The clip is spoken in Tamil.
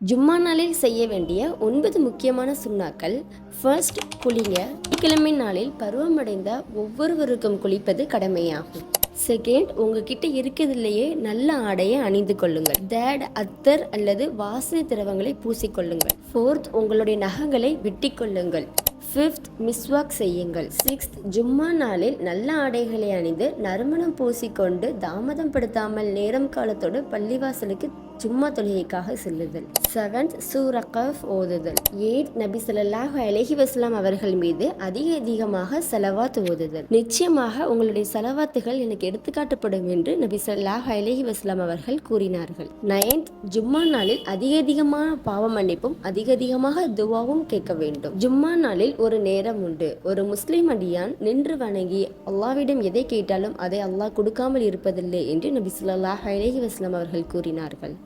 ஜும்மா நாளில் செய்ய வேண்டிய 9 முக்கியமான சுன்னாக்கள். ஃபர்ஸ்ட், குளிங்க. கிழமை நாளில் பருவமடைந்த ஒவ்வொருவருக்கும் குளிப்பது கடமையாகும். செகண்ட், உங்ககிட்ட இருக்கிறதுலேயே நல்ல ஆடையை அணிந்து கொள்ளுங்கள். தேட், அத்தர் அல்லது வாசனை திரவங்களை பூசிக்கொள்ளுங்கள். ஃபோர்த், உங்களுடைய நகங்களை வெட்டி கொள்ளுங்கள். ஃபிஃப்த், மிஸ்வாக் செய்யுங்கள். சிக்ஸ்த், ஜும்மா நாளில் நல்ல ஆடைகளை அணிந்து நறுமணம் பூசிக்கொண்டு தாமதம் படுத்தாமல் நேரம் காலத்தோடு பள்ளிவாசலுக்கு ஜும்மா தொழுகைக்காக செல்லுதல். செவன்த், சூரா கஃப் ஓதுதல். எய்த், நபி ஸல்லல்லாஹு அலைஹி வஸல்லம் அவர்கள் மீது அதிகமாக ஸலவாத் ஓதுதல். நிச்சயமாக உங்களுடைய ஸலவாத்துகள் எனக்கு எடுத்துக்காட்டப்படும் என்று நபி ஸல்லல்லாஹு அலைஹி வஸல்லம் அவர்கள் கூறினார்கள். நைன்த், ஜும்மா நாளில் அதிகமான பாவ மன்னிப்பும் அதிகமாக துவாவும் கேட்க வேண்டும். ஜும்மா நாளில் ஒரு நேரம் உண்டு. ஒரு முஸ்லிம் அடியான் நின்று வணங்கி அல்லாஹ்விடம் எதை கேட்டாலும் அதை அல்லாஹ் கொடுக்காமல் இருப்பதில்லை என்று நபி ஸல்லல்லாஹு அலைஹி வஸல்லம் அவர்கள் கூறினார்கள்.